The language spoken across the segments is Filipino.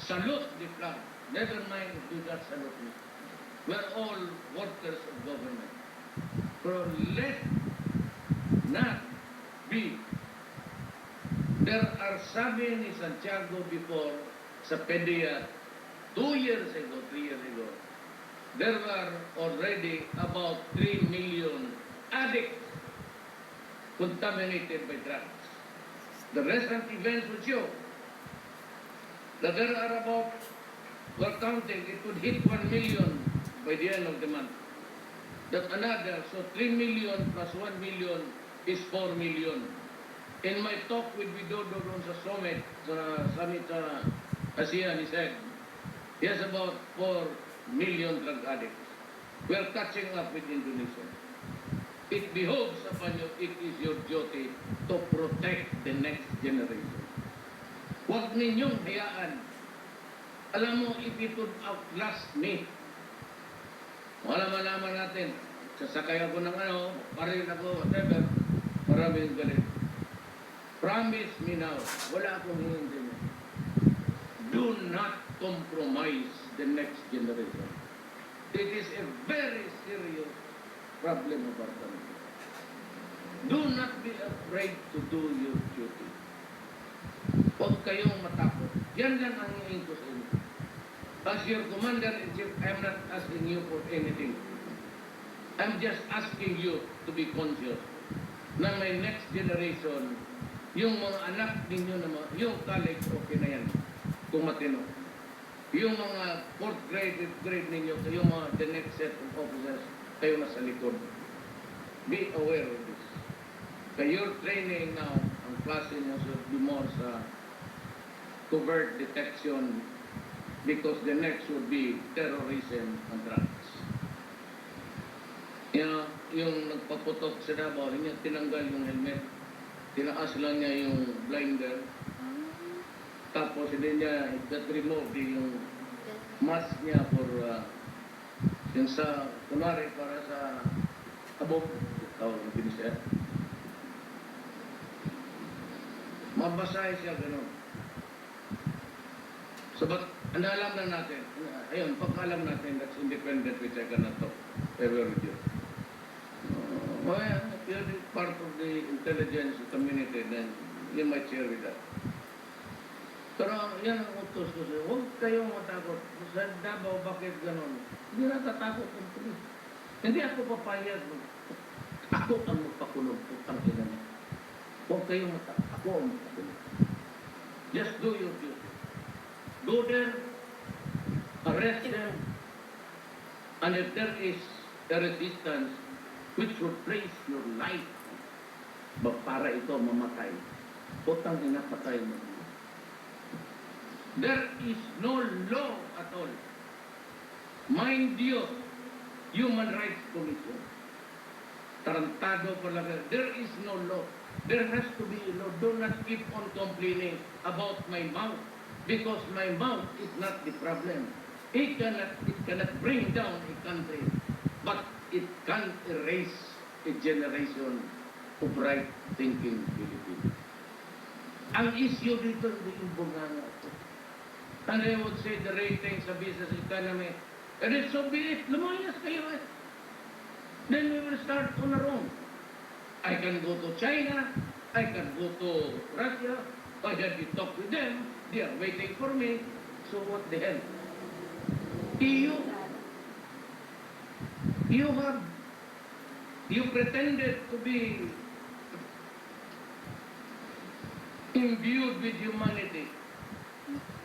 salute the flag. Never mind if you not salute me. We're all workers of government. Pero let not be. There are sabi ni Santiago before sa PDEA 2 years ago, 3 years ago, there were already about 3 million addicts contaminated by drugs. The recent events will show that there are about, we're counting, it would hit 1 million by the end of the month. That another, so 3 million plus 1 million is 4 million. In my talk with Widodo doon sa summit sa ASEAN, he said, he has about 4 million drug addicts. We are catching up with Indonesia. It behoves upon you, it is your duty to protect the next generation. Huwag ninyong hayaan. Alam mo, if it would outlast me, malaman natin, sasakay ako ng paril ako, whatever, maraming galit. Promise me now, wala akong hindi mo. Do not compromise the next generation. It is a very serious problem of our country. Do not be afraid to do your duty. Huwag kayong matakot. Yan lang ang hingin ko sa inyo. As your commander-in-chief, I'm not asking you for anything. I'm just asking you to be conscious na may next generation, yung mga anak ninyo naman, yung college, okay na yan, kung matino. Yung mga 4th grade, 5th grade ninyo, yung mga the next set of officers, kayo nasa likod. Be aware of this. Kaya your training now, ang klase nyo should be more sa covert detection because the next would be terrorism and drugs. Yung nagpaputok sa Davao, niya tinanggal yung helmet. Tinaas lang niya yung blinder. Tapos hindi niya remove yung mask niya for yung sa, kunwari para sa abog. Tawag na siya. Mabasahe siya gano'n. So, but, alam na natin, ayun, pagkalam natin, that's independent which I cannot talk ever with you. Well, if you're part of the intelligence community, then you might share with that. Pero yan ang utos ko sa'yo, huwag kayong matakot. Sa Davao, bakit gano'n? Hindi natatakot ang pulis. Hindi ako papayag. Ako ang magpakulong. Putang ina niya. Huwag kayong matakot. Ako ang magpakulong. Just do your duty. Go there, arrest them, and if there is a resistance, which would place your life, para ito mamatay, putang ina patay mo. There is no law at all. Mind you, Human Rights Commission, tarantado pala, there is no law. There has to be a law. Do not keep on complaining about my mouth, because my mouth is not the problem. It cannot bring down a country, but it can erase a generation of right-thinking Filipinos. Ang issue dito, hindi yung bunganga ito. And I would say the ratings sa business economy, and it's so be it, lumayas kayo eh. Then we will start on our own. I can go to China, I can go to Russia, I have to talk with them, they are waiting for me, so what the hell? You pretended to be imbued with humanity.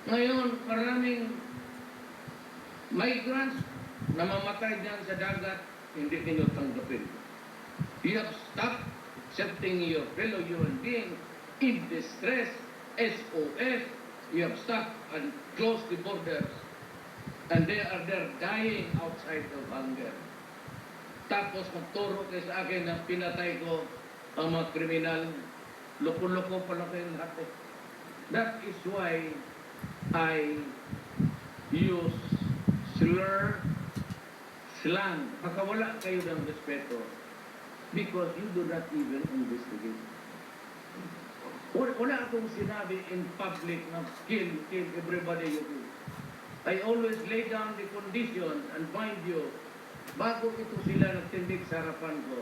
Ngayon, maraming migrants namamatay diyan sa dagat, hindi ninyo tanggapin. You have stopped accepting your fellow human being in distress, SOS. You have stopped and closed the borders. And they are there dying outside of hunger. Tapos magturo kayo sa akin na pinatay ko ang mga kriminal. Loko-loko pala kayo lahat eh. That is why I use slang. Makawala kayo ng respeto because you do not even investigate. Wala akong sinabi in public na kill everybody you kill. I always lay down the conditions and mind you, bago ito sila nagtindig sa harapan ko,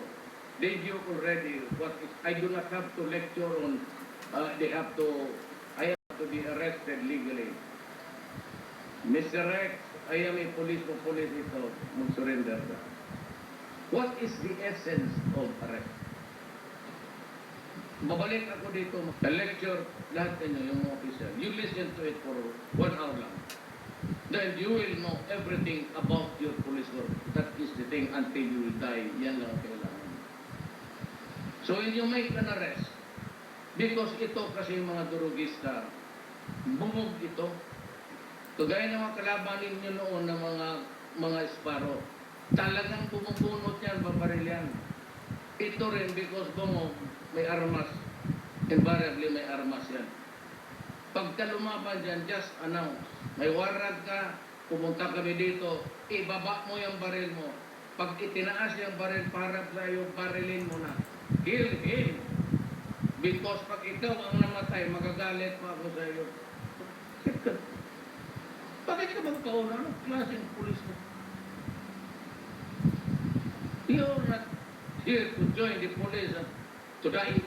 they knew already what is, I do not have to lecture on, I have to be arrested legally. Mr. Rex, I am a police ito, mag-surrender ka. What is the essence of arrest? Babalik ako dito, lecture lahat ninyo, yung officer. You listen to it for 1 hour lang. Then you will know everything about your police work. That is the thing until you will die. Yan lang ang kailangan. So when you make an arrest, because ito kasi yung mga durugista, bumog ito. Kagaya ng mga kalaban ninyo noon ng mga esparo, talagang bumubunot yan, babaril yan. Ito rin because bumog, may armas. Invariably may armas yan. Pagka lumaban dyan, just announce. May warrant ka, pumunta kami dito, ibaba mo yung baril mo. Pag itinaas yung baril para sa iyo, barilin mo na. Kill him. Because pag ikaw ang namatay, magagalit pa ako sa iyo. Bakit ka magkauna? Anong klaseng pulis mo? You're not here to join the police to die.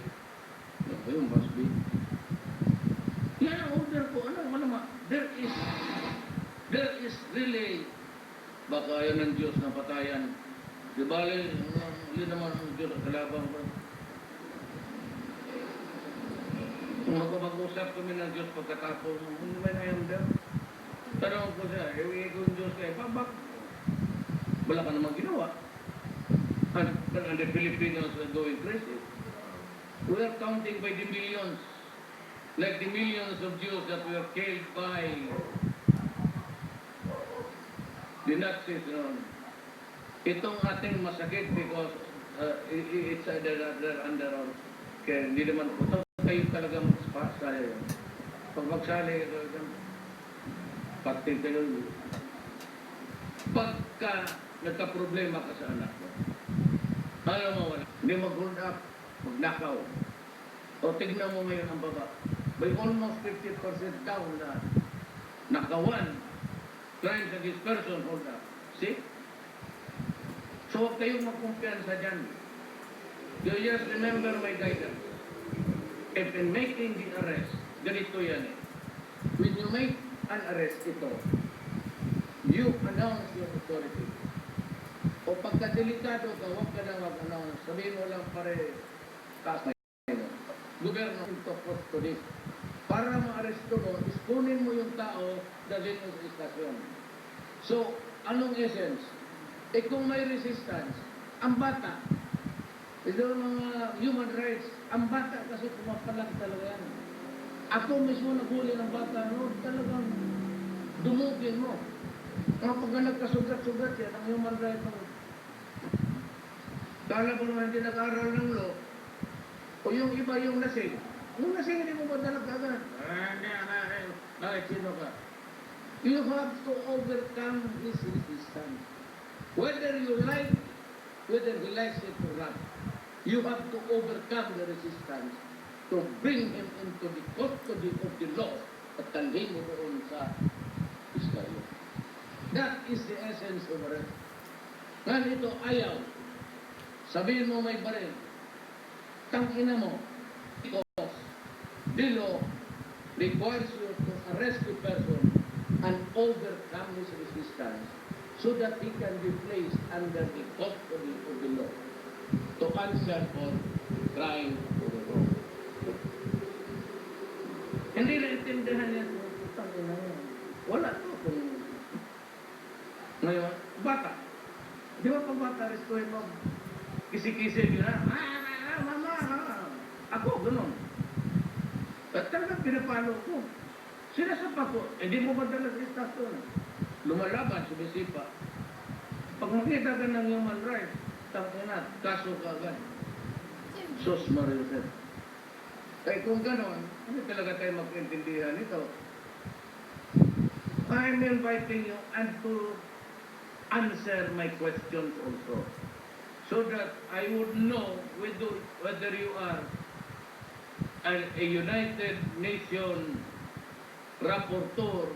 Yung must be. Yan ang order ko. There is really, baka yan ang Diyos na patayan. Di bali, yun naman ang Diyos ang kalabang ko. Kung mag-usap kami ng Diyos pagkatapos, hindi ba na yung Diyos? Tanong ko siya, iwi ko yung Diyos kayo, babak. Wala ka naman ginawa. And the Filipinos are going crazy. We are counting by the millions. Like the millions of Jews that were killed by the Nazis. Itong ating masakit because it's under our care. Hindi naman po kayo talaga magsali. Pag magsali, pati kayo. Pagka nagka-problema ka sa anak mo, alam mo wala. Hindi mag-hold up, magnakaw. O tignan mo ngayon ang baba. By almost 50% down na nakawan. Crimes against person, hold up. See? So huwag kayong magkumpiyansa dyan. You just remember my guidance. If in making the arrest, ganito yan eh. When you make an arrest ito, you announce your authority. O pagka-delikado ka, huwag ka na mag-announce. Sabihin mo lang pare, kasay. Gobyerno ito to this. Para ma-aresto mo, iskunin mo yung tao dalhin mo sa istasyon. So, anong essence? Eh kung may resistance, ang bata, ito mga human rights, ang bata kasi pumapalag talaga yan. Ako mismo naghuli ng bata, no, talagang dumugin mo. Kapag nagkasugat-sugat yan, ang human rights mo. Kala ko naman hindi nag-aral ng law, o yung iba yung lasing. Yung lasing hindi mo madalag agad. Bakit sino ka? You have to overcome this resistance. Whether you like, whether he likes it or not, you have to overcome the resistance to bring him into the custody of the law at talhin mo doon sa istasyon. That is the essence of arrest. Ngan ito ayaw. Sabihin mo may baril. Tangina mo. Because the law requires you to arrest the person and overcome his resistance so that he can be placed under the custody of the law to answer for crime to the law. Hindi naintindihan niya ito. Tangina mo. Wala to. Ngayon, bata. Di ba pag bata, restorin mo? Kisi-kisi yun na. Mama, ako, gano'n. At talagang pinapalo ko. Sinasapa ko, hindi mo madala sa istasyon. Lumalaban, sumisipa. Pag makita ka ng human rights, tangina, kaso ka agad. Sos Mariusep. Kaya kung gano'n, hindi talaga tayo mag-intindihan ito. I'm inviting you and to answer my questions also. So that I would know whether you are a United Nations rapporteur,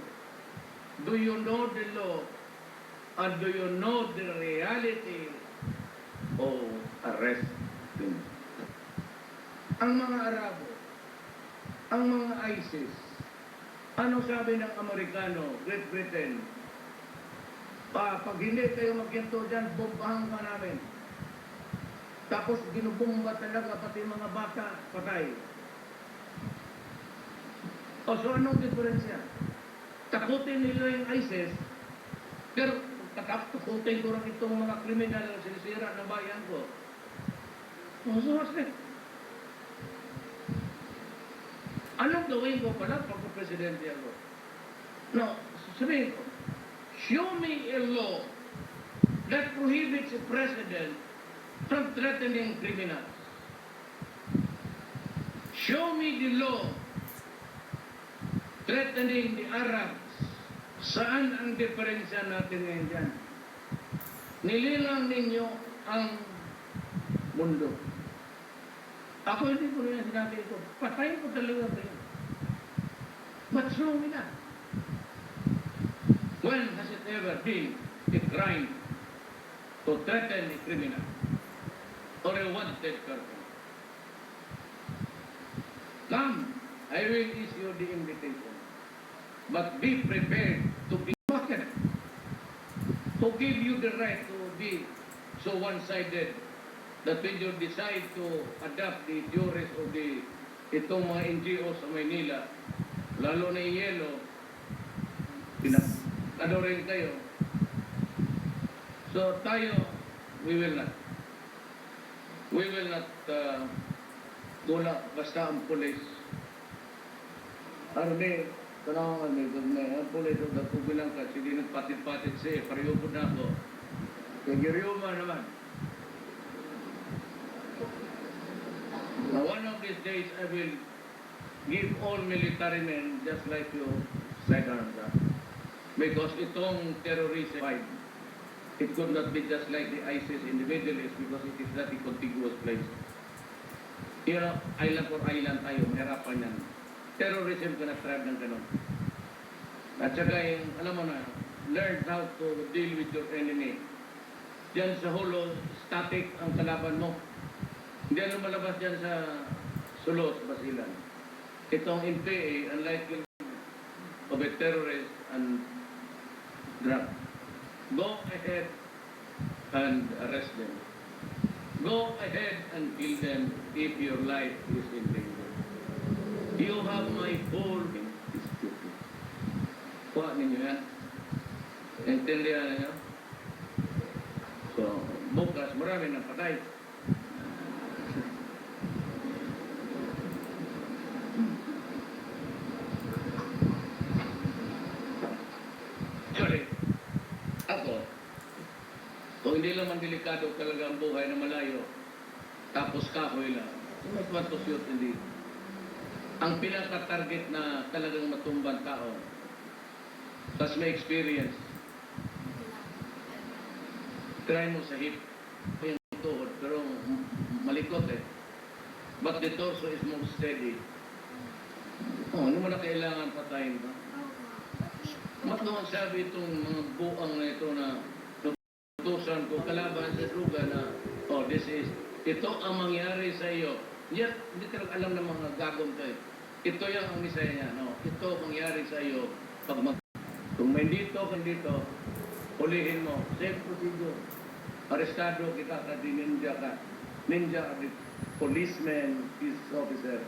do you know the law and do you know the reality of arresting? Ang mga Arabo, ang mga ISIS, ano sabi ng Amerikano, Great Britain? Pag hindi kayo magkinto dyan, bombahan ka namin. Tapos ginubomba talaga, pati mga bata, patay. O so anong diferensya? Takutin nila yung ISIS, pero takutin ko rin itong mga kriminal na sinisira ng bayan ko. O so what's that? Anong gawin ko pala pag presidente ako? No, sabihin ko, show me a law that prohibits a president from threatening criminals. Show me the law threatening the Arabs. Saan ang diferensya natin ngayon dyan? Nililang ninyo ang mundo. Ako hindi ko rin sinabi ito. Patayin ko talaga kayo. But show me that. When has it ever been a crime to threaten a criminal or a wanted person? Come, I will issue the invitation. But be prepared to be bucket. To give you the right to be so one-sided that when you decide to adopt the theories of itong mga NGO sa Maynila, lalo na yung yelo, ano rin kayo. So tayo, we will not wala basta ang pulis. Arne, tanong ang pulis o nagpubilang ka, hindi nagpatit-patit siya, pareho po na ako. Kagiriuma naman. Now, one of these days, I will give all military men just like you sidearms. Because itong terrorism, it could not be just like the ISIS in the Middle East because it is not a contiguous place. You know, island for island tayo, mahirapan yan. Terrorism cannot thrive ng ganun. At saka yung, alam mo na, learn how to deal with your enemy. Diyan sa holo, static ang kalaban mo. Hindi ano malabas dyan sa Sulos, Basilan. Itong NPA, unlike of a terrorist and drug. Go ahead and arrest them. Go ahead and kill them if your life is in danger. You have my full stupid. Kuha ninyo yan. Intindihan ninyo? So, bukas marami ng patay. Kung hindi lang man delikado talaga ang buhay na malayo, tapos kahoy lang, mas matusyot hindi. Ang pinaka-target na talagang matumban tao, tas may experience, try mo sa hip, yung tuhod, pero malikot eh. But the torso is more steady. Oh, ano mo na kailangan patayin ba? Matluwang sabi itong mga buang na ito na tusan ko kalaban sa druga na, oh, ito ang mangyari sa iyo. Yet, hindi ka alam ng mga gagong to eh. Ito yung ang misaya niya, no? Ito mangyari sa iyo pag kung may dito, ulihin mo. Same procedure. Arestado kita ka, di ninja ka. Ninja are the policemen, peace officer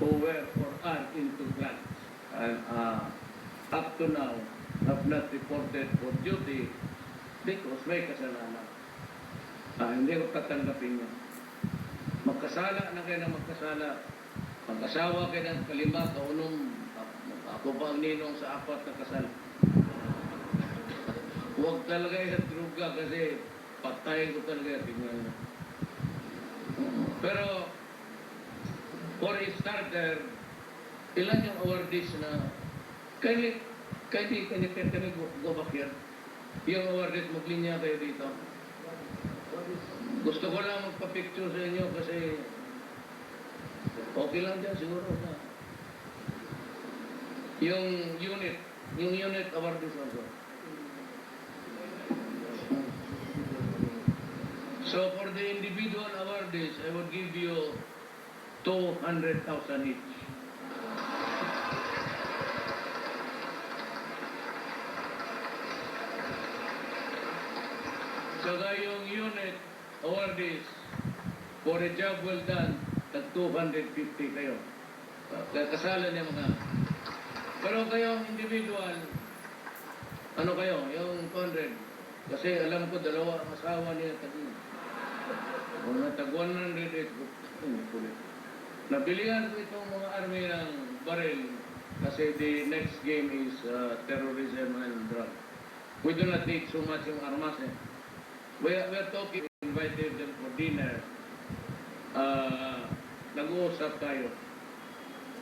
who were or are into drugs. And up to now, have not reported for duty because may kasalanan. Hindi ko tatanggapin yan. Magkasala na kayo na magkasala. Mag-asawa kayo ng kalima, kaunong, ako pa ang ninong sa apat na kasal. Huwag talaga yung druga kasi patayin ko talaga. Tingnan na. Pero, for a starter, ilan yung awardees na kaya go back here? Yung awardees, maglinya kayo dito. Gusto ko lang magpa-picture sa inyo kasi Okay lang dyan siguro na. Yung unit awardees also. So for the individual awardees, I would give you 200,000 each. Saka yung unit awardees, for a job well done, tag 250 kayo. Kasalan niya mga. Pero kayong individual, ano kayo, yung 200. Kasi alam ko, dalawa ang asawa niya tag-in. Kung natag 100, nabilihan ko itong mga army ng baril kasi the next game is terrorism and drug. We do not take so much yung armas eh. We are talking, invited them for dinner. Nag-uusap tayo.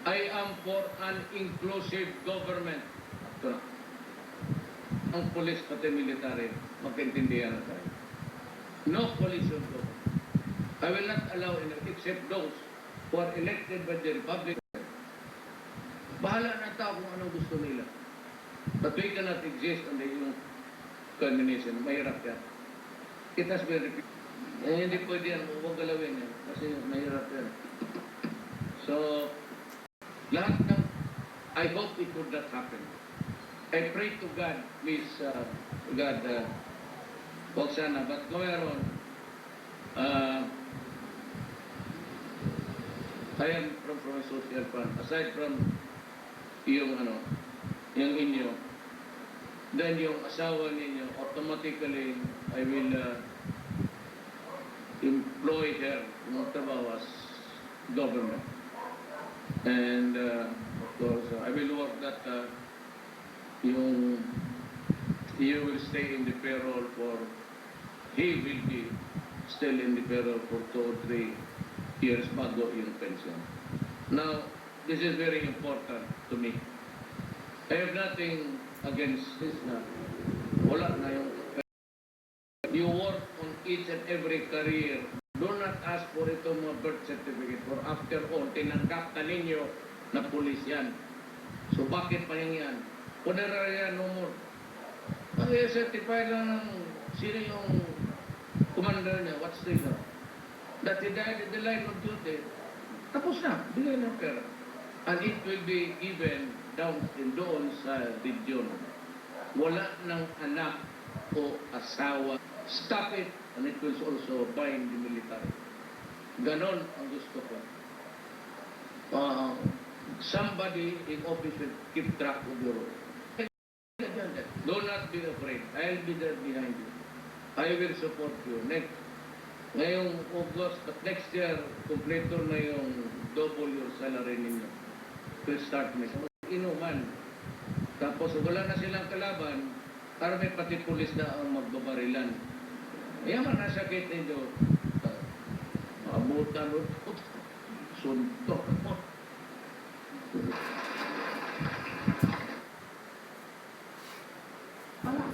I am for an inclusive government. Ito na. Ang police pati military, magkaintindihan na tayo. No coalition government. I will not allow except those who are elected by the Republic. Bahala na tao kung anong gusto nila. But we cannot exist under yung communism. Mahirap yan. It has been repeated. Hindi pwede yan. Huwag galawin yan. Kasi mahirap yan. So, lahat ng, I hope it would not happen. I pray to God, please, God, huwag sana. But kung meron, I am from a social fund. Aside from yung yung inyo, then yung asawa ninyo, automatically, I will employ her magtrabaho as government. And of course, I will work that you will stay in the payroll for, he will be still in the payroll for 2 or 3 years bago yung pension. Now, this is very important to me. I have nothing against this na wala na yung, you work on each and every career. Do not ask for ito mga birth certificate. For after all, tinanggap na ninyo na pulis yan. So bakit pa yan? Honorary yan, no more. Mag-certify lang ng sino yung commander niya, what's the law? That he died in the line of duty. Tapos na, bigay ng pera. And it will be given doon sa region. Wala ng anak o asawa. Stop it, and it will also bind the military. Ganon ang gusto ko. Somebody in office will keep track of your role. Do not be afraid. I'll be there behind you. I will support you. Ngayong August, but next year, kompleto na yung double your salary ninyo. To start me. Inuman. Tapos wala na silang kalaban, army pati pulis na ang magbabarilan. Yaman na sakit ninyo. Maabutan o suntok mo. Wala.